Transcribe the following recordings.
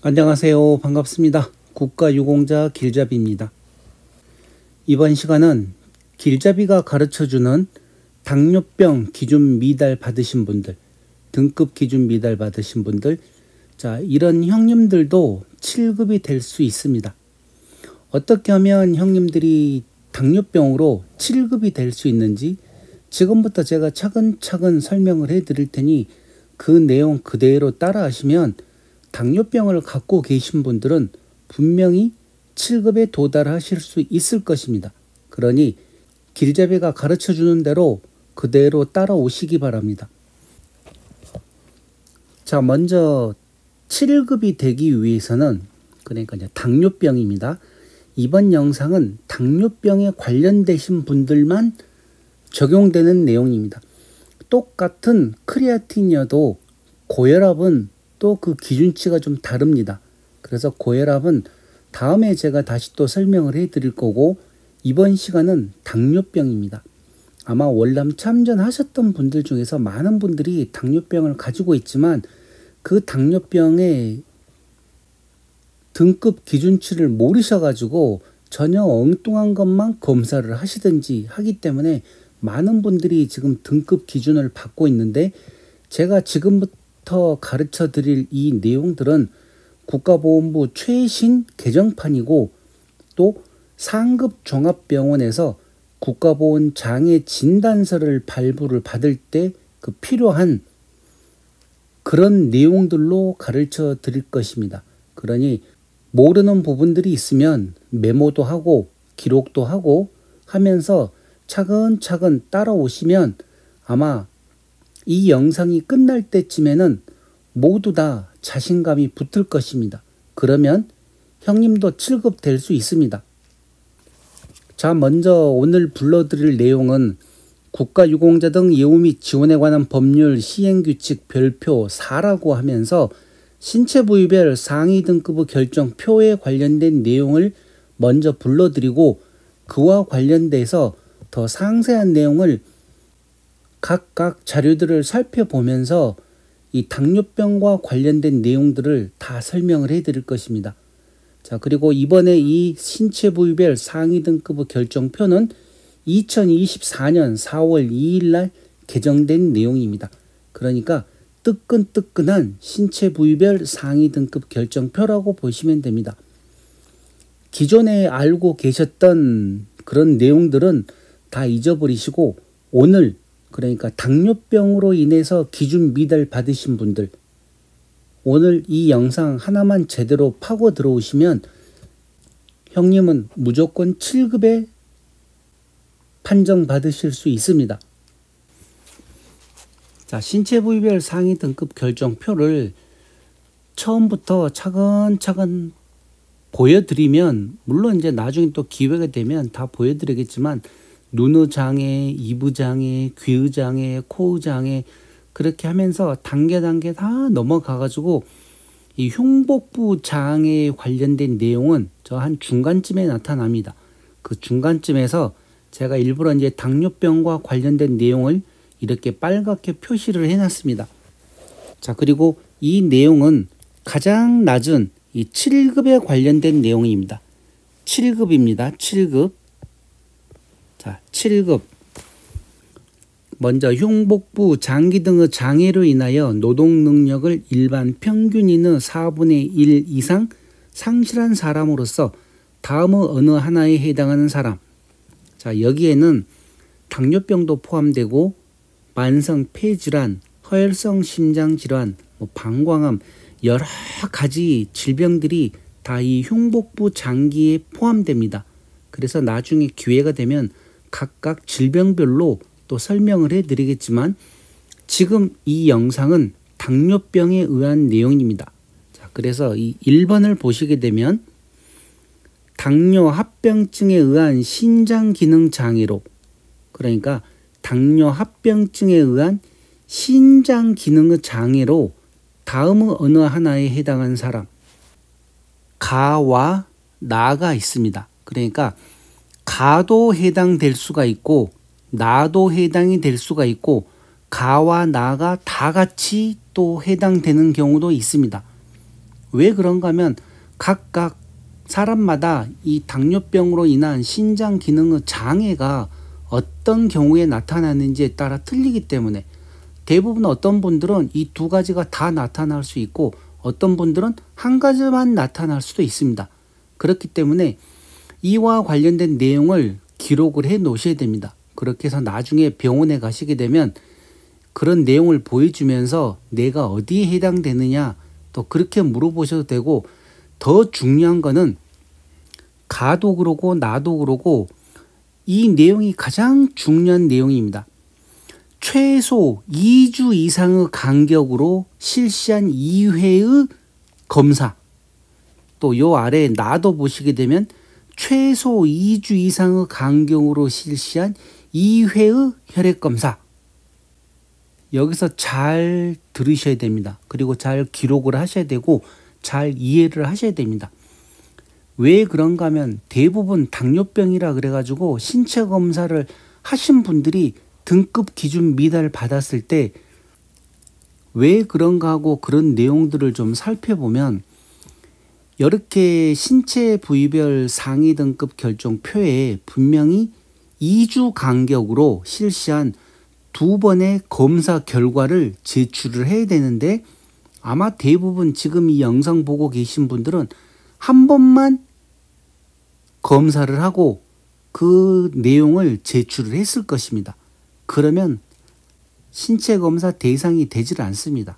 안녕하세요. 반갑습니다. 국가유공자 길잡이입니다. 이번 시간은 길잡이가 가르쳐주는 당뇨병 기준 미달 받으신 분들, 등급 기준 미달 받으신 분들, 자, 이런 형님들도 7급이 될 수 있습니다. 어떻게 하면 형님들이 당뇨병으로 7급이 될 수 있는지 지금부터 제가 차근차근 설명을 해 드릴 테니 그 내용 그대로 따라 하시면 당뇨병을 갖고 계신 분들은 분명히 7급에 도달하실 수 있을 것입니다. 그러니 길잡이가 가르쳐주는 대로 그대로 따라오시기 바랍니다. 자, 먼저 7급이 되기 위해서는, 그러니까 이제 당뇨병입니다. 이번 영상은 당뇨병에 관련되신 분들만 적용되는 내용입니다. 똑같은 크레아틴이어도 고혈압은 또 그 기준치가 좀 다릅니다. 그래서 고혈압은 다음에 제가 다시 또 설명을 해 드릴 거고, 이번 시간은 당뇨병입니다. 아마 월남 참전하셨던 분들 중에서 많은 분들이 당뇨병을 가지고 있지만 그 당뇨병의 등급 기준치를 모르셔가지고 전혀 엉뚱한 것만 검사를 하시든지 하기 때문에 많은 분들이 지금 등급 기준을 받고 있는데, 제가 지금부터 가르쳐 드릴 이 내용들은 국가보건부 최신 개정판이고, 또 상급 종합병원에서 국가보건 장애 진단서를 발부를 받을 때 그 필요한 그런 내용들로 가르쳐 드릴 것입니다. 그러니 모르는 부분들이 있으면 메모도 하고 기록도 하고 하면서 차근차근 따라오시면 아마 이 영상이 끝날 때쯤에는 모두 다 자신감이 붙을 것입니다. 그러면 형님도 7급 될 수 있습니다. 자, 먼저 오늘 불러드릴 내용은 국가유공자 등 예우 및 지원에 관한 법률 시행규칙 별표 4라고 하면서 신체 부위별 상위 등급의 결정표에 관련된 내용을 먼저 불러드리고, 그와 관련돼서 더 상세한 내용을 각각 자료들을 살펴보면서 이 당뇨병과 관련된 내용들을 다 설명을 해 드릴 것입니다. 자, 그리고 이번에 이 신체 부위별 상위 등급의 결정표는 2024년 4월 2일 날 개정된 내용입니다. 그러니까 뜨끈뜨끈한 신체 부위별 상위 등급 결정표라고 보시면 됩니다. 기존에 알고 계셨던 그런 내용들은 다 잊어버리시고, 오늘, 그러니까 당뇨병으로 인해서 기준 미달 받으신 분들, 오늘 이 영상 하나만 제대로 파고 들어오시면 형님은 무조건 7급에 판정 받으실 수 있습니다. 자, 신체 부위별 상위 등급 결정표를 처음부터 차근차근 보여드리면, 물론 이제 나중에 또 기회가 되면 다 보여드리겠지만, 눈의 장애, 입의 장애, 귀의 장애, 코의 장애, 그렇게 하면서 단계 다 넘어가가지고 이 흉복부 장애에 관련된 내용은 저 한 중간쯤에 나타납니다. 그 중간쯤에서 제가 일부러 이제 당뇨병과 관련된 내용을 이렇게 빨갛게 표시를 해놨습니다. 자, 그리고 이 내용은 가장 낮은 이 7급에 관련된 내용입니다. 7급입니다. 7급. 자, 7급. 먼저 흉복부, 장기 등의 장애로 인하여 노동 능력을 일반 평균인의 4분의 1 이상 상실한 사람으로서 다음의 어느 하나에 해당하는 사람. 자, 여기에는 당뇨병도 포함되고 만성 폐질환, 허혈성 심장질환, 방광암, 여러 가지 질병들이 다 이 흉복부 장기에 포함됩니다. 그래서 나중에 기회가 되면 각각 질병별로 또 설명을 해드리겠지만, 지금 이 영상은 당뇨병에 의한 내용입니다. 자, 그래서 이 1번을 보시게 되면 당뇨 합병증에 의한 신장 기능 장애로, 그러니까 당뇨 합병증에 의한 신장 기능의 장애로 다음의 어느 하나에 해당하는 사람, 가와 나가 있습니다. 그러니까 가도 해당될 수가 있고 나도 해당이 될 수가 있고 가와 나가 다 같이 또 해당되는 경우도 있습니다. 왜 그런가 하면 각각 사람마다 이 당뇨병으로 인한 신장 기능의 장애가 어떤 경우에 나타나는지에 따라 틀리기 때문에 대부분 어떤 분들은 이 두 가지가 다 나타날 수 있고 어떤 분들은 한 가지만 나타날 수도 있습니다. 그렇기 때문에 이와 관련된 내용을 기록을 해 놓으셔야 됩니다. 그렇게 해서 나중에 병원에 가시게 되면 그런 내용을 보여주면서 내가 어디에 해당되느냐 또 그렇게 물어보셔도 되고, 더 중요한 거는 가도 그러고 나도 그러고 이 내용이 가장 중요한 내용입니다. 최소 2주 이상의 간격으로 실시한 2회의 검사, 또 요 아래 나도 보시게 되면 최소 2주 이상의 간격으로 실시한 2회의 혈액검사. 여기서 잘 들으셔야 됩니다. 그리고 잘 기록을 하셔야 되고 잘 이해를 하셔야 됩니다. 왜 그런가 하면 대부분 당뇨병이라 그래가지고 신체 검사를 하신 분들이 등급 기준 미달 받았을 때 왜 그런가 하고 그런 내용들을 좀 살펴보면, 이렇게 신체 부위별 상위 등급 결정표에 분명히 2주 간격으로 실시한 2번의 검사 결과를 제출을 해야 되는데, 아마 대부분 지금 이 영상 보고 계신 분들은 한 번만 검사를 하고 그 내용을 제출을 했을 것입니다. 그러면 신체 검사 대상이 되질 않습니다.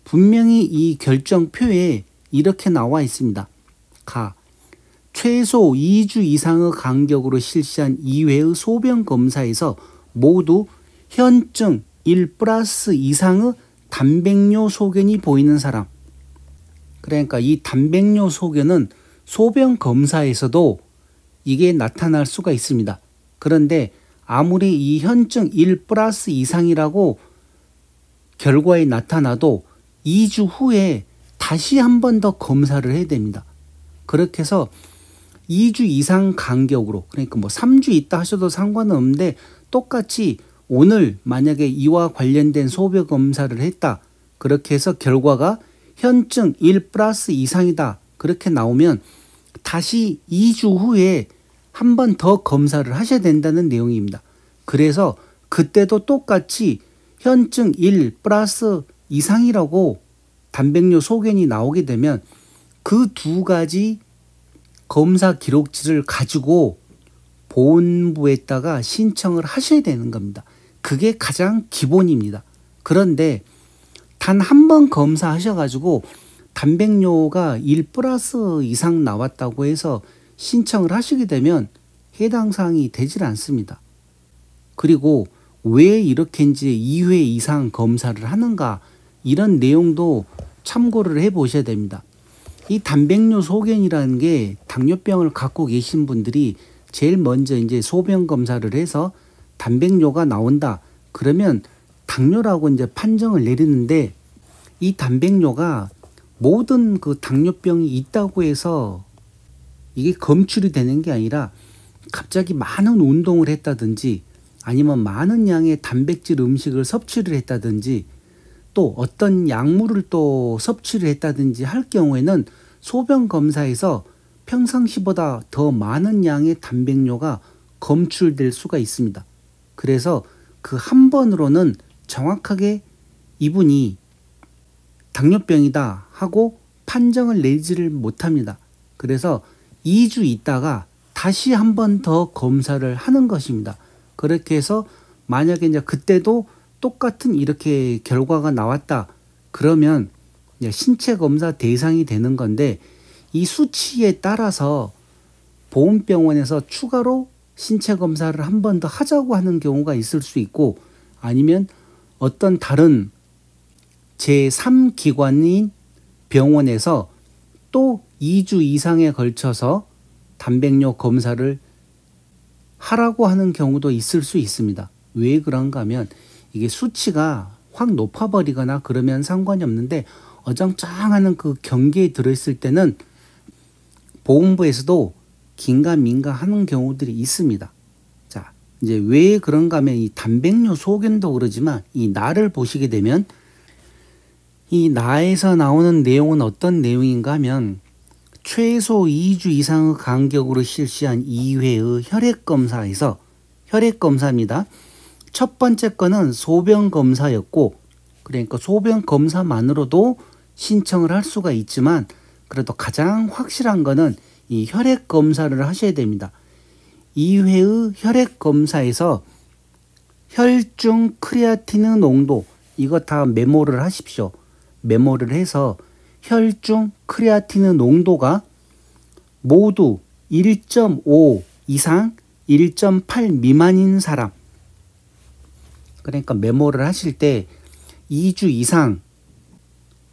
분명히 이 결정표에 이렇게 나와 있습니다. 최소 2주 이상의 간격으로 실시한 2회의 소변 검사에서 모두 현증 1+ 이상의 단백뇨 소견이 보이는 사람. 그러니까 이 단백뇨 소견은 소변 검사에서도 이게 나타날 수가 있습니다. 그런데 아무리 이 현증 1+ 이상이라고 결과에 나타나도 2주 후에 다시 한 번 더 검사를 해야 됩니다. 그렇게 해서 2주 이상 간격으로, 그러니까 뭐 3주 있다 하셔도 상관은 없는데, 똑같이 오늘 만약에 이와 관련된 소변 검사를 했다. 그렇게 해서 결과가 현증 1+ 이상이다. 그렇게 나오면 다시 2주 후에 한 번 더 검사를 하셔야 된다는 내용입니다. 그래서 그때도 똑같이 현증 1+ 이상이라고 단백뇨 소견이 나오게 되면 그 두 가지 검사 기록지를 가지고 보건부에다가 신청을 하셔야 되는 겁니다. 그게 가장 기본입니다. 그런데 단 한 번 검사하셔가지고 단백뇨가 1+ 이상 나왔다고 해서 신청을 하시게 되면 해당 사항이 되질 않습니다. 그리고 왜 이렇게인지 2회 이상 검사를 하는가, 이런 내용도 참고를 해 보셔야 됩니다. 이 단백뇨 소견이라는 게 당뇨병을 갖고 계신 분들이 제일 먼저 이제 소변 검사를 해서 단백뇨가 나온다. 그러면 당뇨라고 이제 판정을 내리는데, 이 단백뇨가 모든 그 당뇨병이 있다고 해서 이게 검출이 되는 게 아니라, 갑자기 많은 운동을 했다든지 아니면 많은 양의 단백질 음식을 섭취를 했다든지 또 어떤 약물을 또 섭취를 했다든지 할 경우에는 소변 검사에서 평상시보다 더 많은 양의 단백뇨가 검출될 수가 있습니다. 그래서 그 한 번으로는 정확하게 이분이 당뇨병이다 하고 판정을 내지를 못합니다. 그래서 2주 있다가 다시 한 번 더 검사를 하는 것입니다. 그렇게 해서 만약에 이제 그때도 똑같은 이렇게 결과가 나왔다. 그러면 신체 검사 대상이 되는 건데, 이 수치에 따라서 보건병원에서 추가로 신체 검사를 한 번 더 하자고 하는 경우가 있을 수 있고, 아니면 어떤 다른 제3기관인 병원에서 또 2주 이상에 걸쳐서 단백뇨 검사를 하라고 하는 경우도 있을 수 있습니다. 왜 그런가 하면 이게 수치가 확 높아버리거나 그러면 상관이 없는데, 어정쩡하는 그 경계에 들어있을 때는 보건부에서도 긴가민가 하는 경우들이 있습니다. 자, 이제 왜 그런가 하면 이 단백뇨 소견도 그러지만 이 나를 보시게 되면 이 나에서 나오는 내용은 어떤 내용인가 하면 최소 2주 이상의 간격으로 실시한 2회의 혈액검사에서 혈액검사입니다. 첫 번째 거는 소변검사였고 그러니까 소변검사만으로도 신청을 할 수가 있지만 그래도 가장 확실한 거는 이 혈액검사를 하셔야 됩니다. 2회의 혈액검사에서 혈중 크레아틴의 농도 이거 다 메모를 하십시오. 메모를 해서 혈중 크레아틴의 농도가 모두 1.5 이상 1.8 미만인 사람 그러니까 메모를 하실 때 2주 이상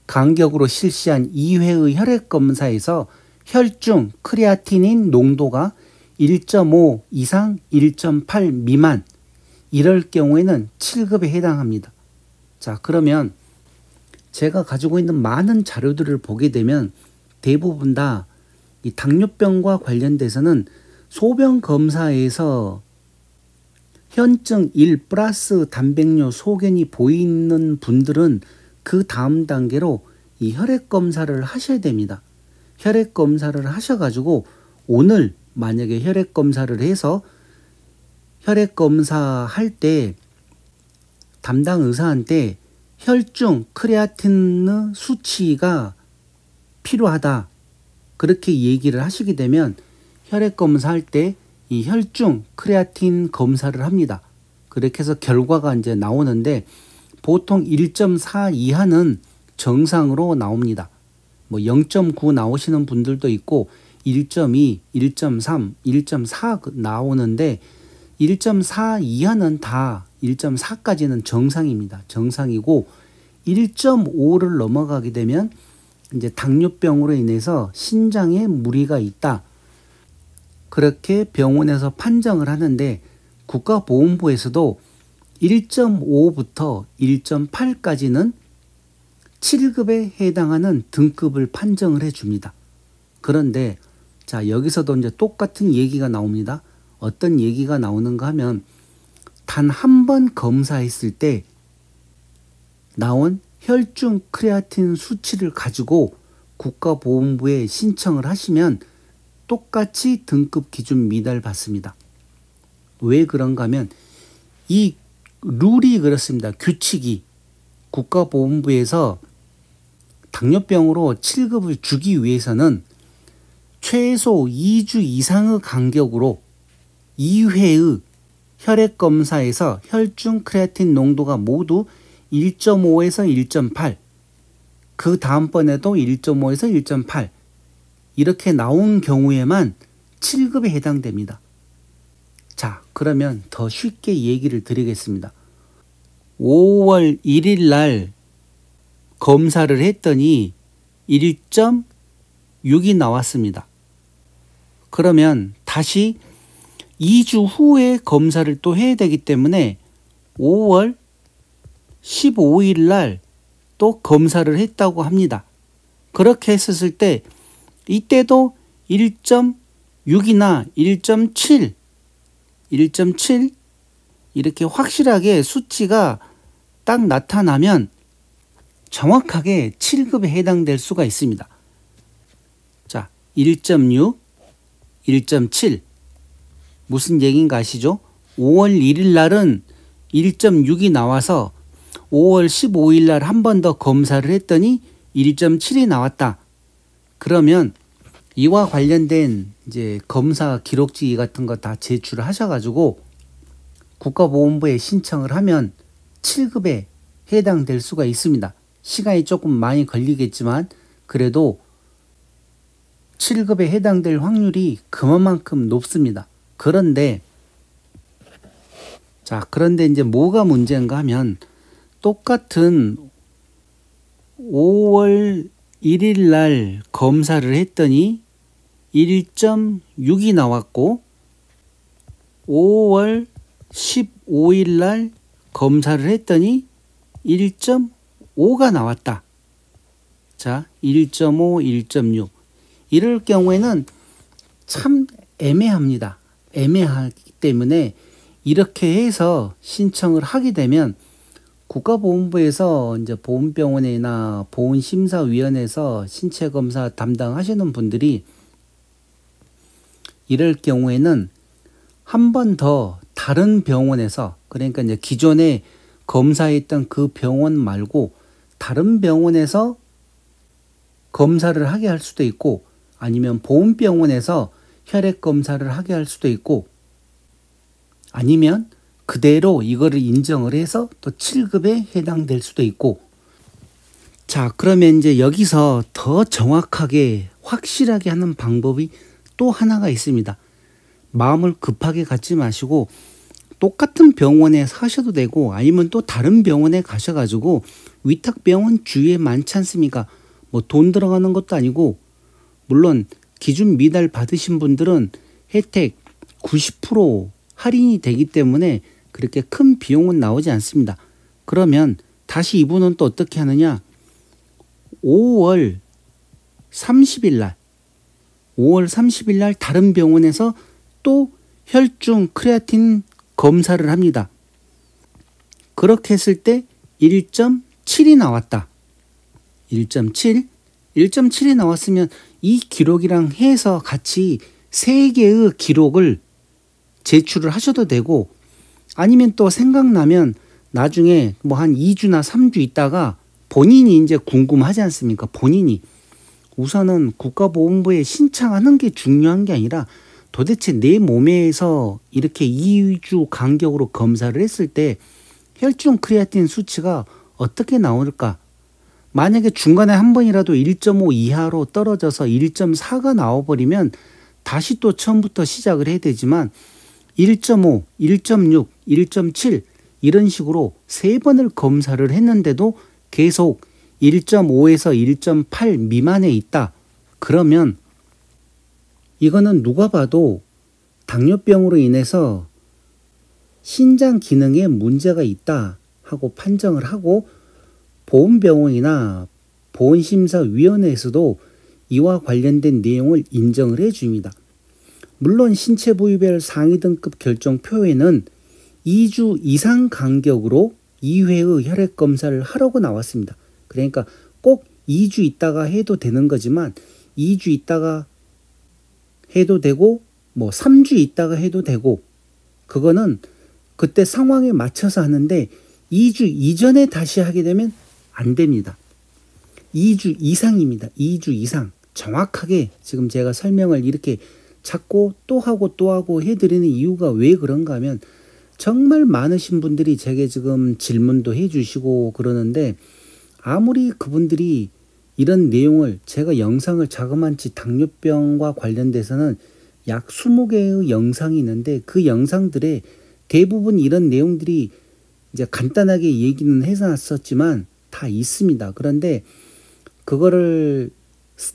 간격으로 실시한 2회의 혈액검사에서 혈중 크레아틴인 농도가 1.5 이상 1.8 미만 이럴 경우에는 7급에 해당합니다. 자, 그러면 제가 가지고 있는 많은 자료들을 보게 되면 대부분 다 이 당뇨병과 관련돼서는 소변 검사에서 현증 1 플러스 단백뇨 소견이 보이는 분들은 그 다음 단계로 이 혈액 검사를 하셔야 됩니다. 혈액 검사를 하셔가지고 오늘 만약에 혈액 검사를 해서 혈액 검사할 때 담당 의사한테 혈중 크레아틴의 수치가 필요하다 그렇게 얘기를 하시게 되면 혈액 검사할 때 이 혈중 크레아틴 검사를 합니다. 그렇게 해서 결과가 이제 나오는데 보통 1.4 이하는 정상으로 나옵니다. 뭐 0.9 나오시는 분들도 있고 1.2, 1.3, 1.4 나오는데 1.4 이하는 다 1.4까지는 정상입니다. 정상이고 1.5를 넘어가게 되면 이제 당뇨병으로 인해서 신장에 무리가 있다. 그렇게 병원에서 판정을 하는데 국가보건부에서도 1.5부터 1.8까지는 7급에 해당하는 등급을 판정을 해줍니다. 그런데 자 여기서도 이제 똑같은 얘기가 나옵니다. 어떤 얘기가 나오는가 하면 단 한 번 검사했을 때 나온 혈중 크레아틴 수치를 가지고 국가보건부에 신청을 하시면 똑같이 등급 기준 미달 받습니다. 왜 그런가 하면 이 룰이 그렇습니다. 규칙이 국가보건부에서 당뇨병으로 7급을 주기 위해서는 최소 2주 이상의 간격으로 2회의 혈액검사에서 혈중 크레아틴 농도가 모두 1.5에서 1.8 그 다음번에도 1.5에서 1.8 이렇게 나온 경우에만 7급에 해당됩니다. 자, 그러면 더 쉽게 얘기를 드리겠습니다. 5월 1일 날 검사를 했더니 1.6이 나왔습니다. 그러면 다시 2주 후에 검사를 또 해야 되기 때문에 5월 15일 날 또 검사를 했다고 합니다. 그렇게 했었을 때 이때도 1.6이나 1.7 이렇게 확실하게 수치가 딱 나타나면 정확하게 7급에 해당될 수가 있습니다. 자, 1.6, 1.7 무슨 얘기인가 아시죠? 5월 1일 날은 1.6이 나와서 5월 15일 날 한 번 더 검사를 했더니 1.7이 나왔다. 그러면 이와 관련된 이제 검사 기록지 같은 거 다 제출을 하셔가지고 국가보건부에 신청을 하면 7급에 해당될 수가 있습니다. 시간이 조금 많이 걸리겠지만 그래도 7급에 해당될 확률이 그만큼 높습니다. 그런데 이제 뭐가 문제인가 하면 똑같은 5월 1일 날 검사를 했더니 1.6이 나왔고 5월 15일 날 검사를 했더니 1.5가 나왔다. 자, 1.5, 1.6 이럴 경우에는 참 애매합니다. 애매하기 때문에 이렇게 해서 신청을 하게 되면 국가보건부에서 이제 보건병원이나 보건심사위원회에서 신체검사 담당하시는 분들이 이럴 경우에는 한 번 더 다른 병원에서, 그러니까 이제 기존에 검사했던 그 병원 말고 다른 병원에서 검사를 하게 할 수도 있고, 아니면 보건병원에서 혈액 검사를 하게 할 수도 있고, 아니면 그대로 이거를 인정을 해서 또 7급에 해당될 수도 있고. 자, 그러면 이제 여기서 더 정확하게 확실하게 하는 방법이 또 하나가 있습니다. 마음을 급하게 갖지 마시고 똑같은 병원에 사셔도 되고, 아니면 또 다른 병원에 가셔가지고, 위탁병원 주위에 많지 않습니까? 뭐 돈 들어가는 것도 아니고, 물론 기준 미달 받으신 분들은 혜택 90% 할인이 되기 때문에 그렇게 큰 비용은 나오지 않습니다. 그러면 다시 이분은 또 어떻게 하느냐? 5월 30일 날 다른 병원에서 또 혈중 크레아틴 검사를 합니다. 그렇게 했을 때 1.7이 나왔다. 1.7이 나왔으면 이 기록이랑 해서 같이 3개의 기록을 제출을 하셔도 되고, 아니면 또 생각나면 나중에 뭐 한 2주나 3주 있다가 본인이 이제 궁금하지 않습니까? 본인이 우선은 국가보건부에 신청하는 게 중요한 게 아니라 도대체 내 몸에서 이렇게 2주 간격으로 검사를 했을 때 혈중 크레아틴 수치가 어떻게 나올까? 만약에 중간에 한 번이라도 1.5 이하로 떨어져서 1.4가 나와버리면 다시 또 처음부터 시작을 해야 되지만 1.5, 1.6, 1.7 이런 식으로 3번을 검사를 했는데도 계속 1.5에서 1.8 미만에 있다. 그러면 이거는 누가 봐도 당뇨병으로 인해서 신장 기능에 문제가 있다 하고 판정을 하고, 보건병원이나 보건심사위원회에서도 이와 관련된 내용을 인정을 해줍니다. 물론 신체 부위별 상위 등급 결정표에는 2주 이상 간격으로 2회의 혈액 검사를 하라고 나왔습니다. 그러니까 꼭 2주 있다가 해도 되는 거지만 2주 있다가 해도 되고 뭐 3주 있다가 해도 되고, 그거는 그때 상황에 맞춰서 하는데 2주 이전에 다시 하게 되면 안 됩니다. 2주 이상입니다. 2주 이상. 정확하게 지금 제가 설명을 이렇게 자꾸 또 하고 해드리는 이유가 왜 그런가 하면, 정말 많으신 분들이 제게 지금 질문도 해주시고 그러는데, 아무리 그분들이 이런 내용을, 제가 영상을 자그만치 당뇨병과 관련돼서는 약 20개의 영상이 있는데 그 영상들에 대부분 이런 내용들이 이제 간단하게 얘기는 해놨었지만 다 있습니다. 그런데 그거를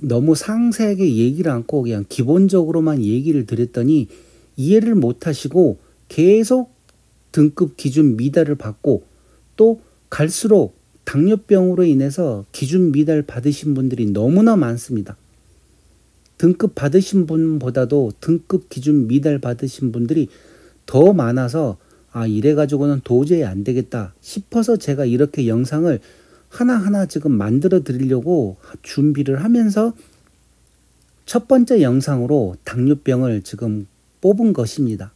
너무 상세하게 얘기를 않고 그냥 기본적으로만 얘기를 드렸더니 이해를 못 하시고 계속 등급 기준 미달을 받고, 또 갈수록 당뇨병으로 인해서 기준 미달 받으신 분들이 너무나 많습니다. 등급 받으신 분보다도 등급 기준 미달 받으신 분들이 더 많아서 이래가지고는 도저히 안 되겠다 싶어서 제가 이렇게 영상을 하나하나 지금 만들어 드리려고 준비를 하면서 첫 번째 영상으로 당뇨병을 지금 뽑은 것입니다.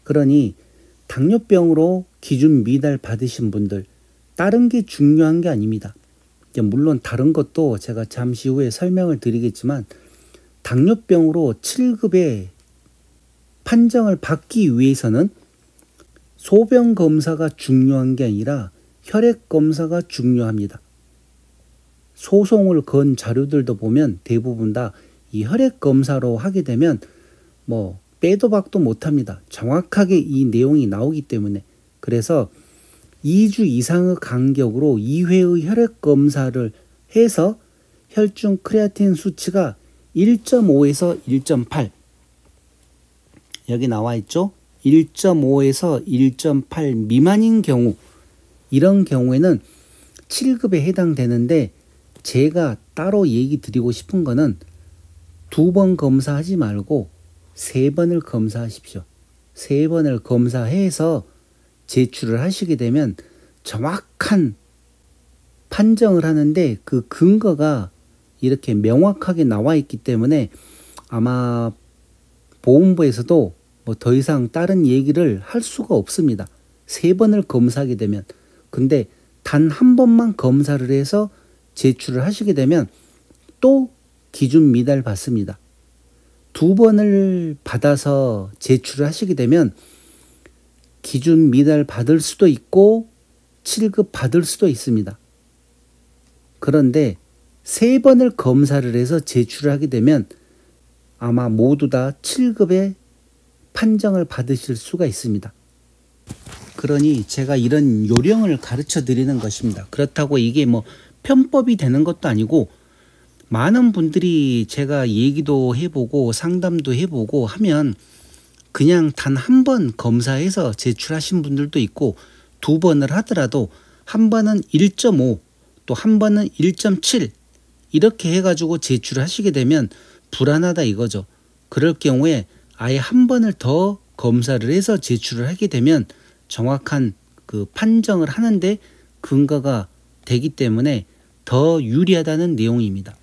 그러니 당뇨병으로 기준 미달 받으신 분들, 다른 게 중요한 게 아닙니다. 물론 다른 것도 제가 잠시 후에 설명을 드리겠지만, 당뇨병으로 7급의 판정을 받기 위해서는 소변 검사가 중요한 게 아니라 혈액 검사가 중요합니다. 소송을 건 자료들도 보면 대부분 다 이 혈액 검사로 하게 되면 뭐 빼도 박도 못합니다. 정확하게 이 내용이 나오기 때문에. 그래서 2주 이상의 간격으로 2회의 혈액 검사를 해서 혈중 크레아틴 수치가 1.5에서 1.8 여기 나와 있죠. 1.5에서 1.8 미만인 경우, 이런 경우에는 7급에 해당되는데, 제가 따로 얘기 드리고 싶은 거는 2번 검사하지 말고 3번을 검사하십시오. 3번을 검사해서 제출을 하시게 되면 정확한 판정을 하는데 그 근거가 이렇게 명확하게 나와 있기 때문에 아마 보험부에서도 뭐 더 이상 다른 얘기를 할 수가 없습니다. 3번을 검사하게 되면. 근데 단 한 번만 검사를 해서 제출을 하시게 되면 또 기준 미달 받습니다. 2번을 받아서 제출을 하시게 되면 기준 미달 받을 수도 있고 7급 받을 수도 있습니다. 그런데 3번을 검사를 해서 제출을 하게 되면 아마 모두 다 7급의 판정을 받으실 수가 있습니다. 그러니 제가 이런 요령을 가르쳐 드리는 것입니다. 그렇다고 이게 뭐 편법이 되는 것도 아니고 많은 분들이 제가 얘기도 해보고 상담도 해보고 하면 그냥 단 한 번 검사해서 제출하신 분들도 있고 2번을 하더라도 한 번은 1.5 또 한 번은 1.7 이렇게 해가지고 제출하시게 되면 불안하다 이거죠. 그럴 경우에 아예 한 번을 더 검사를 해서 제출을 하게 되면 정확한 그 판정을 하는데 근거가 되기 때문에 더 유리하다는 내용입니다.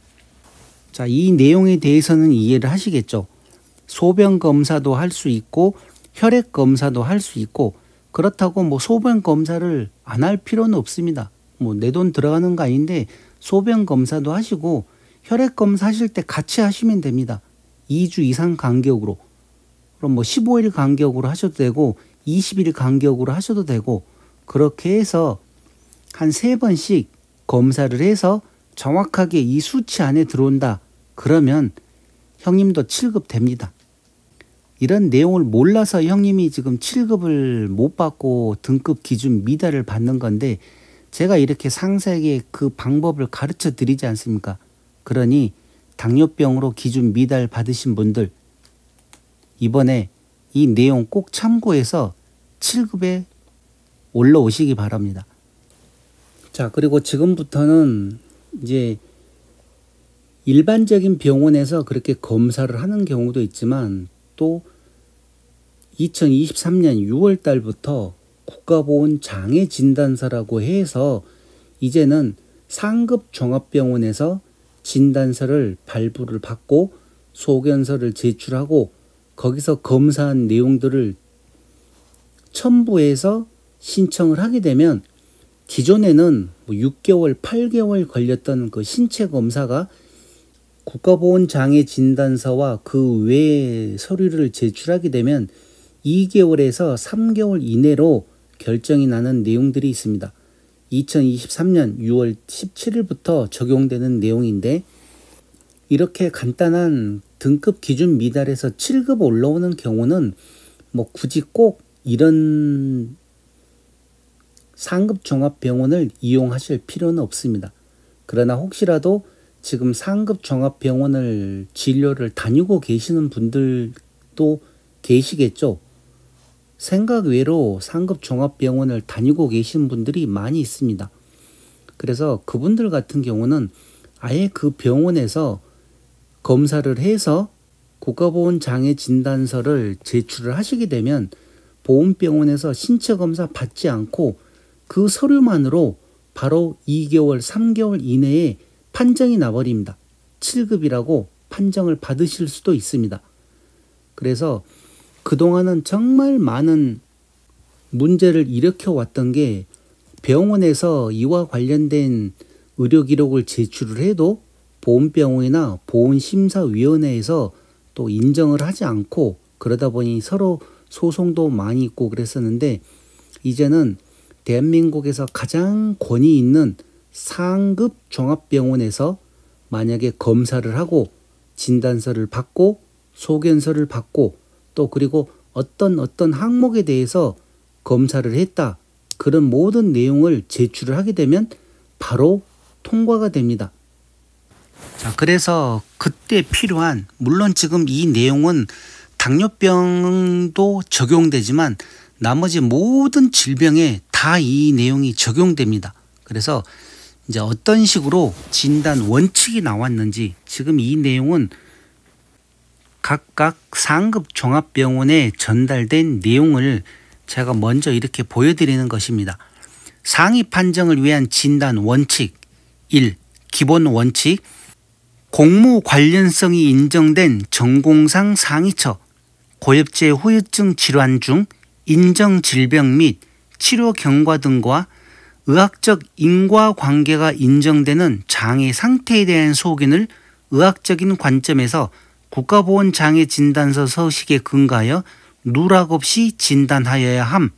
자, 이 내용에 대해서는 이해를 하시겠죠? 소변 검사도 할 수 있고 혈액 검사도 할 수 있고 그렇다고 뭐 소변 검사를 안 할 필요는 없습니다. 뭐 내 돈 들어가는 거 아닌데 소변 검사도 하시고 혈액 검사 하실 때 같이 하시면 됩니다. 2주 이상 간격으로. 그럼 뭐 15일 간격으로 하셔도 되고 20일 간격으로 하셔도 되고 그렇게 해서 한 3번씩 검사를 해서 정확하게 이 수치 안에 들어온다. 그러면 형님도 7급 됩니다. 이런 내용을 몰라서 형님이 지금 7급을 못 받고 등급 기준 미달을 받는 건데 제가 이렇게 상세하게 그 방법을 가르쳐 드리지 않습니까? 그러니 당뇨병으로 기준 미달 받으신 분들 이번에 이 내용 꼭 참고해서 7급에 올라오시기 바랍니다. 자, 그리고 지금부터는 이제 일반적인 병원에서 그렇게 검사를 하는 경우도 있지만 또 2023년 6월 달부터 국가보훈장애진단서라고 해서 이제는 상급 종합병원에서 진단서를 발부를 받고 소견서를 제출하고 거기서 검사한 내용들을 첨부해서 신청을 하게 되면 기존에는 뭐 6개월, 8개월 걸렸던 그 신체 검사가 국가보훈장애진단서와 그 외의 서류를 제출하게 되면 2개월에서 3개월 이내로 결정이 나는 내용들이 있습니다. 2023년 6월 17일부터 적용되는 내용인데 이렇게 간단한 등급 기준 미달에서 7급 올라오는 경우는 뭐 굳이 꼭 이런 상급 종합병원을 이용하실 필요는 없습니다. 그러나 혹시라도 지금 상급 종합병원을 진료를 다니고 계시는 분들도 계시겠죠. 생각 외로 상급 종합병원을 다니고 계신 분들이 많이 있습니다. 그래서 그분들 같은 경우는 아예 그 병원에서 검사를 해서 국가보훈장애진단서를 제출을 하시게 되면 보훈병원에서 신체검사 받지 않고 그 서류만으로 바로 2개월, 3개월 이내에 판정이 나버립니다. 7급이라고 판정을 받으실 수도 있습니다. 그래서 그동안은 정말 많은 문제를 일으켜왔던 게 병원에서 이와 관련된 의료 기록을 제출을 해도 보훈병원이나 보훈심사위원회에서 또 인정을 하지 않고 그러다 보니 서로 소송도 많이 있고 그랬었는데 이제는 대한민국에서 가장 권위 있는 상급 종합병원에서 만약에 검사를 하고 진단서를 받고 소견서를 받고 또 그리고 어떤 항목에 대해서 검사를 했다. 그런 모든 내용을 제출을 하게 되면 바로 통과가 됩니다. 자, 그래서 그때 필요한 물론 지금 이 내용은 당뇨병도 적용되지만 나머지 모든 질병에 다 이 내용이 적용됩니다. 그래서 이제 어떤 식으로 진단 원칙이 나왔는지 지금 이 내용은 각각 상급 종합병원에 전달된 내용을 제가 먼저 이렇게 보여드리는 것입니다. 상위 판정을 위한 진단 원칙 1. 기본 원칙 공무 관련성이 인정된 전공상 상위처 고엽제 후유증 질환 중 인정 질병 및 치료 경과 등과 의학적 인과관계가 인정되는 장애 상태에 대한 소견을 의학적인 관점에서 국가보건장애진단서 서식에 근거하여 누락 없이 진단하여야 함.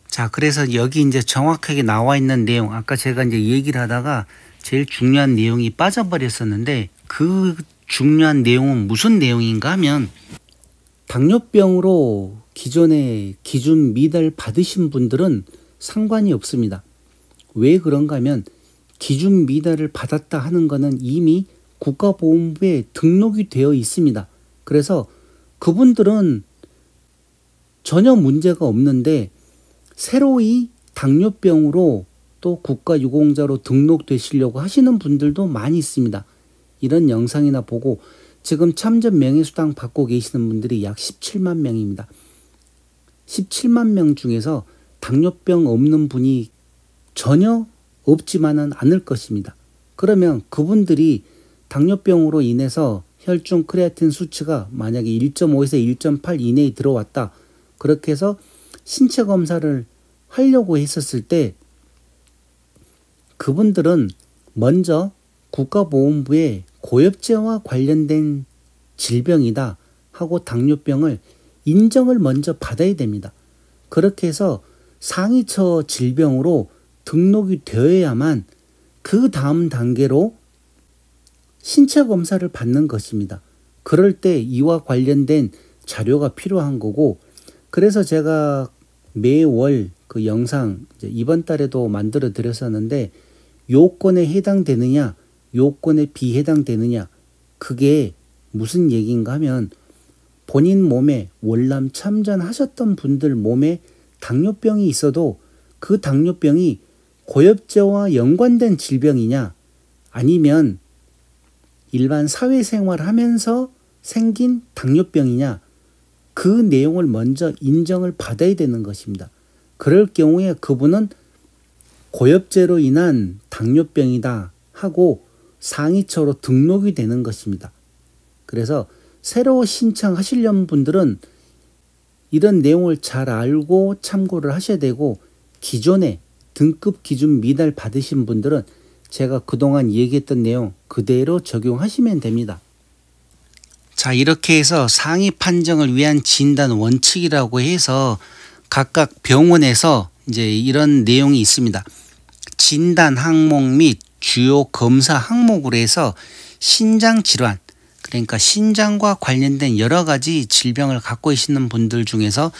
자, 그래서 여기 이제 정확하게 나와 있는 내용, 아까 제가 이제 얘기를 하다가 제일 중요한 내용이 빠져버렸었는데 그 중요한 내용은 무슨 내용인가 하면 당뇨병으로 기존에 기준 미달 받으신 분들은 상관이 없습니다. 왜 그런가 하면 기준 미달을 받았다 하는 것은 이미 국가보건부에 등록이 되어 있습니다. 그래서 그분들은 전혀 문제가 없는데 새로이 당뇨병으로 또 국가유공자로 등록되시려고 하시는 분들도 많이 있습니다. 이런 영상이나 보고 지금 참전 명예수당 받고 계시는 분들이 약 17만 명입니다. 17만 명 중에서 당뇨병 없는 분이 전혀 없지만은 않을 것입니다. 그러면 그분들이 당뇨병으로 인해서 혈중 크레아틴 수치가 만약에 1.5에서 1.8 이내에 들어왔다. 그렇게 해서 신체 검사를 하려고 했었을 때 그분들은 먼저 국가보건부에 고엽제와 관련된 질병이다 하고 당뇨병을 인정을 먼저 받아야 됩니다. 그렇게 해서 상위처 질병으로 등록이 되어야만 그 다음 단계로 신체 검사를 받는 것입니다. 그럴 때 이와 관련된 자료가 필요한 거고, 그래서 제가 매월 그 영상 이번 달에도 만들어 드렸었는데 요건에 해당되느냐 요건에 비해당되느냐, 그게 무슨 얘기인가 하면 본인 몸에 월남 참전하셨던 분들 몸에 당뇨병이 있어도 그 당뇨병이 고엽제와 연관된 질병이냐 아니면 일반 사회생활 하면서 생긴 당뇨병이냐, 그 내용을 먼저 인정을 받아야 되는 것입니다. 그럴 경우에 그분은 고엽제로 인한 당뇨병이다 하고 상위처로 등록이 되는 것입니다. 그래서 새로 신청하시려는 분들은 이런 내용을 잘 알고 참고를 하셔야 되고, 기존에 등급 기준 미달 받으신 분들은 제가 그동안 얘기했던 내용 그대로 적용하시면 됩니다. 자, 이렇게 해서 상위 판정을 위한 진단 원칙이라고 해서 각각 병원에서 이제 이런 내용이 있습니다. 진단 항목 및 주요 검사 항목으로 해서 신장 질환, 그러니까 신장과 관련된 여러 가지 질병을 갖고 계시는 분들 중에서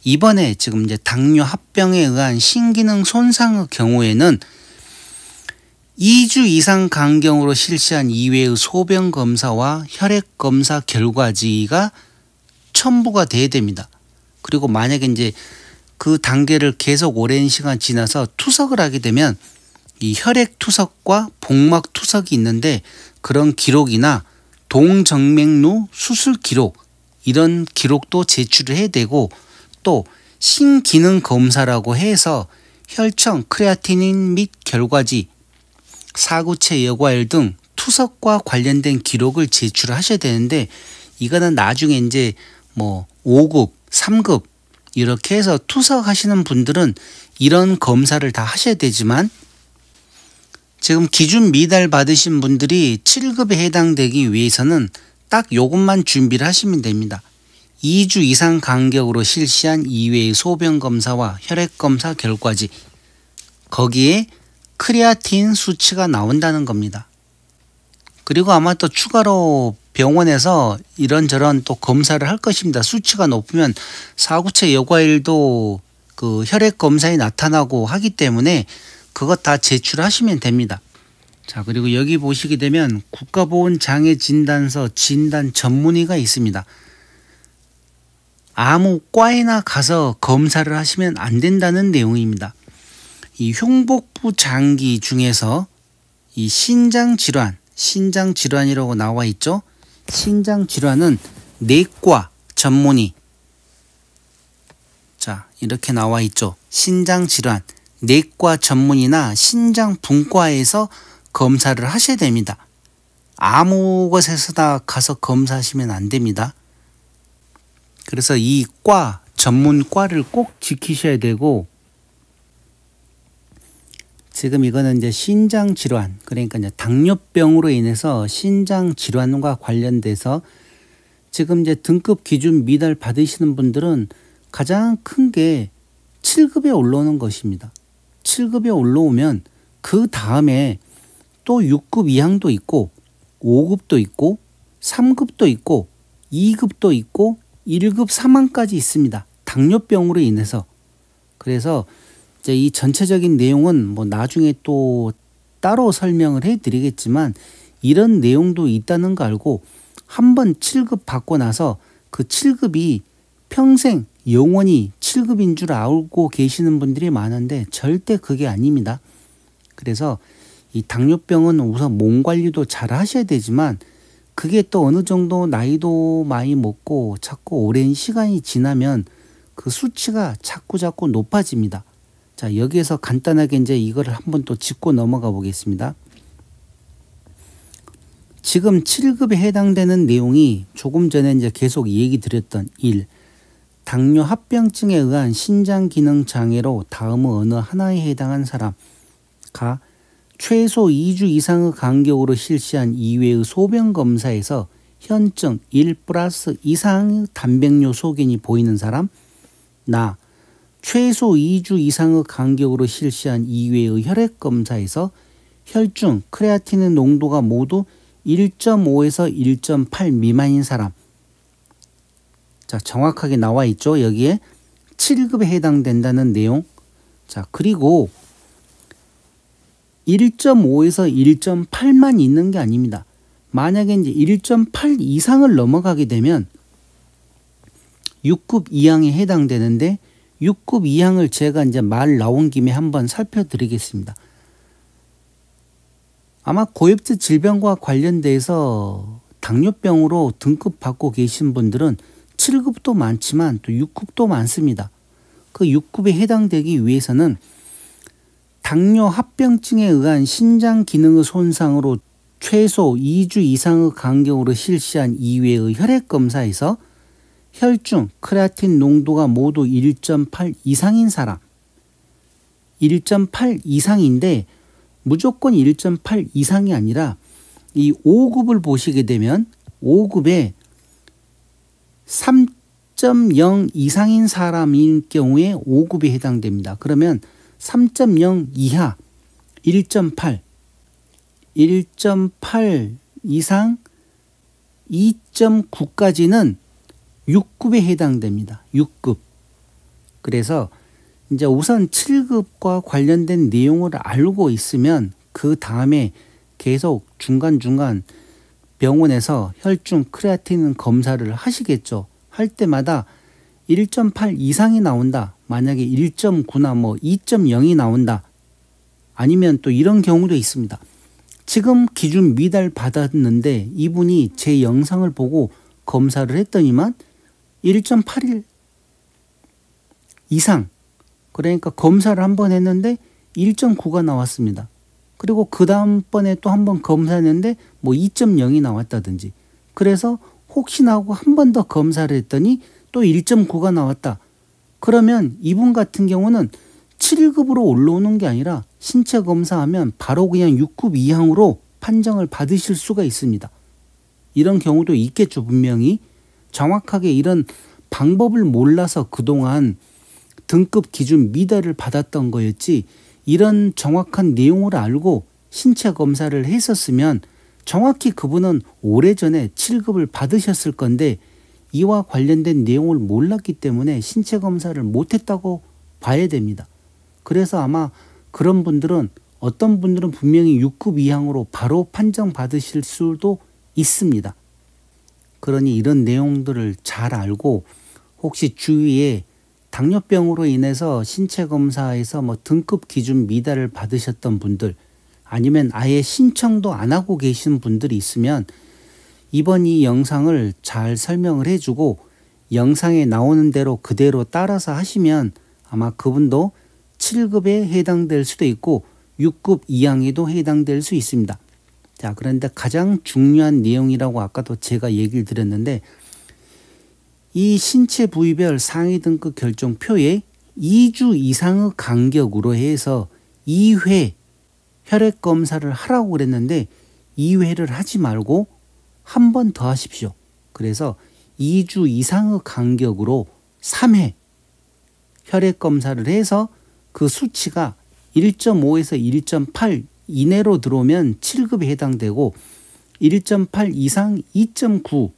이번에 지금 이제 당뇨 합병에 의한 신기능 손상의 경우에는 2주 이상 간격으로 실시한 이외의 소변 검사와 혈액 검사 결과지가 첨부가 돼야 됩니다. 그리고 만약에 이제 그 단계를 계속 오랜 시간 지나서 투석을 하게 되면 이 혈액 투석과 복막 투석이 있는데 그런 기록이나 동정맥류 수술 기록, 이런 기록도 제출을 해야 되고, 또 신기능 검사라고 해서 혈청, 크레아티닌 및 결과지, 사구체 여과일 등 투석과 관련된 기록을 제출하셔야 되는데, 이거는 나중에 이제 뭐 5급, 3급 이렇게 해서 투석하시는 분들은 이런 검사를 다 하셔야 되지만, 지금 기준 미달 받으신 분들이 7급에 해당되기 위해서는 딱 요것만 준비를 하시면 됩니다. 2주 이상 간격으로 실시한 이외의 소변 검사와 혈액 검사 결과지, 거기에 크레아틴 수치가 나온다는 겁니다. 그리고 아마 또 추가로 병원에서 이런저런 또 검사를 할 것입니다. 수치가 높으면 사구체 여과일도 그 혈액 검사에 나타나고 하기 때문에 그것 다 제출하시면 됩니다. 자, 그리고 여기 보시게 되면 국가보건장애진단서 진단 전문의가 있습니다. 아무 과에나 가서 검사를 하시면 안 된다는 내용입니다. 이 흉복부 장기 중에서 이 신장질환이라고 나와 있죠. 신장질환은 내과 전문의, 자, 이렇게 나와 있죠. 신장질환, 내과 전문이나 신장분과에서 검사를 하셔야 됩니다. 아무 곳에서다 가서 검사하시면 안 됩니다. 그래서 이 과, 전문과를 꼭 지키셔야 되고, 지금 이거는 이제 신장질환, 그러니까 이제 당뇨병으로 인해서 신장질환과 관련돼서 지금 이제 등급 기준 미달 받으시는 분들은 가장 큰 게 7급에 올라오는 것입니다. 7급에 올라오면 그 다음에 또 6급 이상도 있고 5급도 있고 3급도 있고 2급도 있고 1급 사망까지 있습니다. 당뇨병으로 인해서. 그래서 이제 이 전체적인 내용은 뭐 나중에 또 따로 설명을 해드리겠지만 이런 내용도 있다는 거 알고 한번 7급 받고 나서 그 7급이 평생 영원히 7급인 줄 알고 계시는 분들이 많은데 절대 그게 아닙니다. 그래서 이 당뇨병은 우선 몸 관리도 잘 하셔야 되지만 그게 또 어느 정도 나이도 많이 먹고 자꾸 오랜 시간이 지나면 그 수치가 자꾸 높아집니다. 자, 여기에서 간단하게 이제 이거를 한번 또 짚고 넘어가 보겠습니다. 지금 7급에 해당되는 내용이 조금 전에 이제 계속 얘기 드렸던 1. 당뇨 합병증에 의한 신장 기능 장애로 다음의 어느 하나에 해당한 사람. 가. 최소 2주 이상의 간격으로 실시한 이외의 소변 검사에서 현증 1+ 이상의 단백뇨 소견이 보이는 사람. 나. 최소 2주 이상의 간격으로 실시한 이외의 혈액 검사에서 혈중, 크레아틴의 농도가 모두 1.5에서 1.8 미만인 사람. 자, 정확하게 나와 있죠. 여기에 7급에 해당된다는 내용. 자, 그리고 1.5에서 1.8만 있는 게 아닙니다. 만약에 이제 1.8 이상을 넘어가게 되면 6급 이항에 해당되는데 6급 이항을 제가 이제 말 나온 김에 한번 살펴드리겠습니다. 아마 고엽제 질병과 관련돼서 당뇨병으로 등급 받고 계신 분들은 7급도 많지만 또 6급도 많습니다. 그 6급에 해당되기 위해서는 당뇨 합병증에 의한 신장 기능의 손상으로 최소 2주 이상의 간격으로 실시한 이외의 혈액 검사에서 혈중, 크레아틴 농도가 모두 1.8 이상인 사람. 1.8 이상인데 무조건 1.8 이상이 아니라 이 5급을 보시게 되면 5급에 3.0 이상인 사람인 경우에 5급에 해당됩니다. 그러면 3.0 이하 1.8, 1.8 이상 2.9까지는 6급에 해당됩니다. 6급. 그래서 이제 우선 7급과 관련된 내용을 알고 있으면 그 다음에 계속 중간중간 병원에서 혈중 크레아틴 검사를 하시겠죠. 할 때마다 1.8 이상이 나온다. 만약에 1.9나 뭐 2.0이 나온다. 아니면 또 이런 경우도 있습니다. 지금 기준 미달 받았는데 이분이 제 영상을 보고 검사를 했더니만 1.8일 이상, 그러니까 검사를 한번 했는데 1.9가 나왔습니다. 그리고 그 다음번에 또 한 번 검사했는데 뭐 2.0이 나왔다든지, 그래서 혹시나 하고 한 번 더 검사를 했더니 또 1.9가 나왔다. 그러면 이분 같은 경우는 7급으로 올라오는 게 아니라 신체 검사하면 바로 그냥 6급 이항으로 판정을 받으실 수가 있습니다. 이런 경우도 있겠죠. 분명히 정확하게 이런 방법을 몰라서 그동안 등급 기준 미달을 받았던 거였지, 이런 정확한 내용을 알고 신체 검사를 했었으면 정확히 그분은 오래전에 7급을 받으셨을 건데 이와 관련된 내용을 몰랐기 때문에 신체 검사를 못했다고 봐야 됩니다. 그래서 아마 그런 분들은, 어떤 분들은 분명히 6급 이항으로 바로 판정받으실 수도 있습니다. 그러니 이런 내용들을 잘 알고 혹시 주위에 당뇨병으로 인해서 신체 검사에서 뭐 등급 기준 미달을 받으셨던 분들, 아니면 아예 신청도 안 하고 계신 분들이 있으면 이번 이 영상을 잘 설명을 해주고 영상에 나오는 대로 그대로 따라서 하시면 아마 그분도 7급에 해당될 수도 있고 6급 이항에도 해당될 수 있습니다. 자, 그런데 가장 중요한 내용이라고 아까도 제가 얘기를 드렸는데 이 신체 부위별 상위 등급 결정표에 2주 이상의 간격으로 해서 2회 혈액 검사를 하라고 그랬는데 2회를 하지 말고 한 번 더 하십시오. 그래서 2주 이상의 간격으로 3회 혈액 검사를 해서 그 수치가 1.5에서 1.8 이내로 들어오면 7급에 해당되고 1.8 이상 2.9,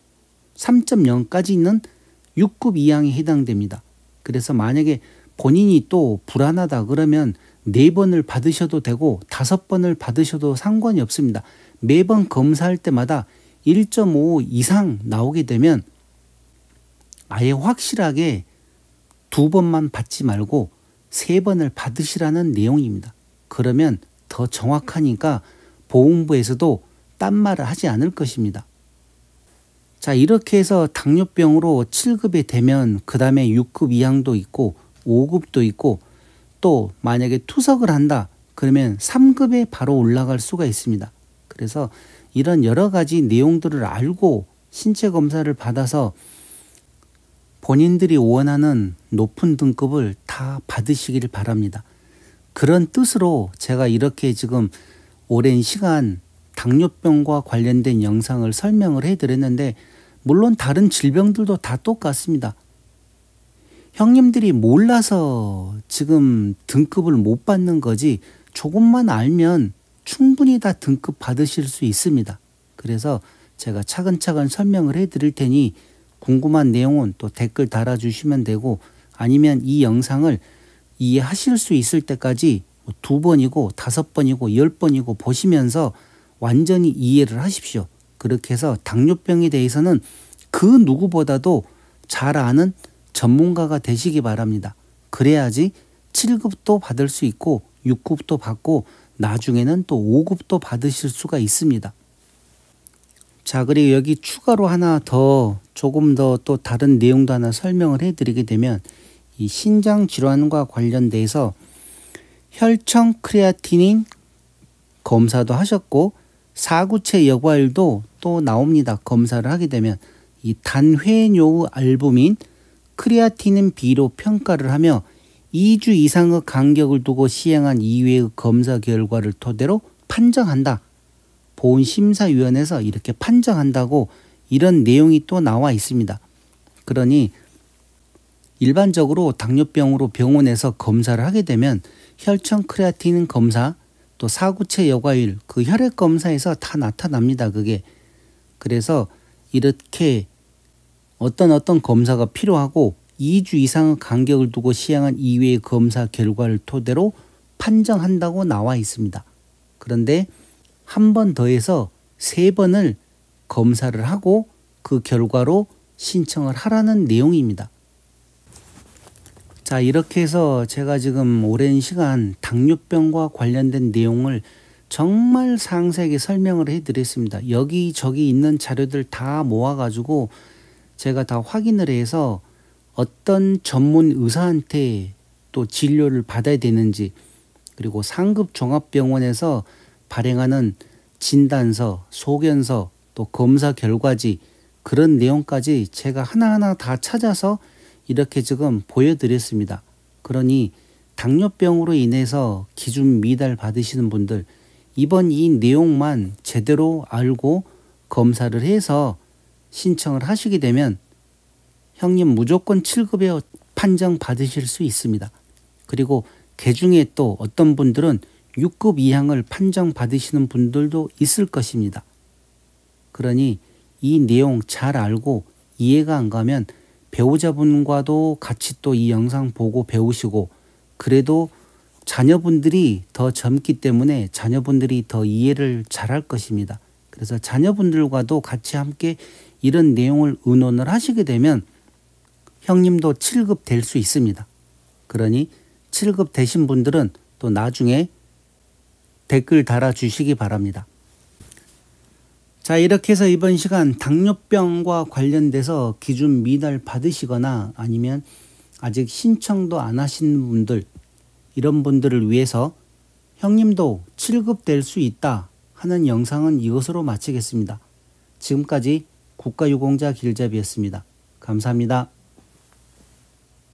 3.0까지 있는 6급 이항에 해당됩니다. 그래서 만약에 본인이 또 불안하다 그러면 4번을 받으셔도 되고 5번을 받으셔도 상관이 없습니다. 매번 검사할 때마다 1.5 이상 나오게 되면 아예 확실하게 2번만 받지 말고 3번을 받으시라는 내용입니다. 그러면 더 정확하니까 보건부에서도 딴 말을 하지 않을 것입니다. 자, 이렇게 해서 당뇨병으로 7급이 되면 그 다음에 6급 이항도 있고 5급도 있고 또 만약에 투석을 한다 그러면 3급에 바로 올라갈 수가 있습니다. 그래서 이런 여러 가지 내용들을 알고 신체 검사를 받아서 본인들이 원하는 높은 등급을 다 받으시길 바랍니다. 그런 뜻으로 제가 이렇게 지금 오랜 시간 당뇨병과 관련된 영상을 설명을 해드렸는데 물론 다른 질병들도 다 똑같습니다. 형님들이 몰라서 지금 등급을 못 받는 거지 조금만 알면 충분히 다 등급 받으실 수 있습니다. 그래서 제가 차근차근 설명을 해드릴 테니 궁금한 내용은 또 댓글 달아주시면 되고 아니면 이 영상을 이해하실 수 있을 때까지 2번이고 5번이고 10번이고 보시면서 완전히 이해를 하십시오. 그렇게 해서 당뇨병에 대해서는 그 누구보다도 잘 아는 전문가가 되시기 바랍니다. 그래야지 7급도 받을 수 있고 6급도 받고 나중에는 또 5급도 받으실 수가 있습니다. 자, 그리고 여기 추가로 하나 더 조금 더 또 다른 내용도 하나 설명을 해드리게 되면 이 신장 질환과 관련돼서 혈청 크레아티닌 검사도 하셨고 사구체 여과율도 또 나옵니다. 검사를 하게 되면 이 단회뇨 알부민 크레아티닌 B로 평가를 하며 2주 이상의 간격을 두고 시행한 이외의 검사 결과를 토대로 판정한다. 보훈심사위원회에서 이렇게 판정한다고 이런 내용이 또 나와 있습니다. 그러니 일반적으로 당뇨병으로 병원에서 검사를 하게 되면 혈청 크레아틴인 검사 또 사구체 여과율 그 혈액 검사에서 다 나타납니다. 그게. 그래서 이렇게 어떤 검사가 필요하고 2주 이상의 간격을 두고 시행한 이외의 검사 결과를 토대로 판정한다고 나와 있습니다. 그런데 한 번 더해서 3번을 검사를 하고 그 결과로 신청을 하라는 내용입니다. 자, 이렇게 해서 제가 지금 오랜 시간 당뇨병과 관련된 내용을 정말 상세하게 설명을 해드렸습니다. 여기저기 있는 자료들 다 모아가지고 제가 다 확인을 해서 어떤 전문 의사한테 또 진료를 받아야 되는지 그리고 상급 종합병원에서 발행하는 진단서, 소견서, 또 검사 결과지 그런 내용까지 제가 하나하나 다 찾아서 이렇게 지금 보여드렸습니다. 그러니 당뇨병으로 인해서 기준 미달 받으시는 분들 이번 이 내용만 제대로 알고 검사를 해서 신청을 하시게 되면 형님 무조건 7급에 판정 받으실 수 있습니다. 그리고 그중에 또 어떤 분들은 6급 이항을 판정 받으시는 분들도 있을 것입니다. 그러니 이 내용 잘 알고 이해가 안 가면 배우자분과도 같이 또 이 영상 보고 배우시고 그래도 자녀분들이 더 젊기 때문에 자녀분들이 더 이해를 잘할 것입니다. 그래서 자녀분들과도 같이 함께 이런 내용을 의논을 하시게 되면 형님도 7급 될 수 있습니다. 그러니 7급 되신 분들은 또 나중에 댓글 달아주시기 바랍니다. 자, 이렇게 해서 이번 시간 당뇨병과 관련돼서 기준 미달 받으시거나 아니면 아직 신청도 안 하신 분들, 이런 분들을 위해서 형님도 7급 될 수 있다 하는 영상은 이것으로 마치겠습니다. 지금까지 국가유공자 길잡이였습니다. 감사합니다.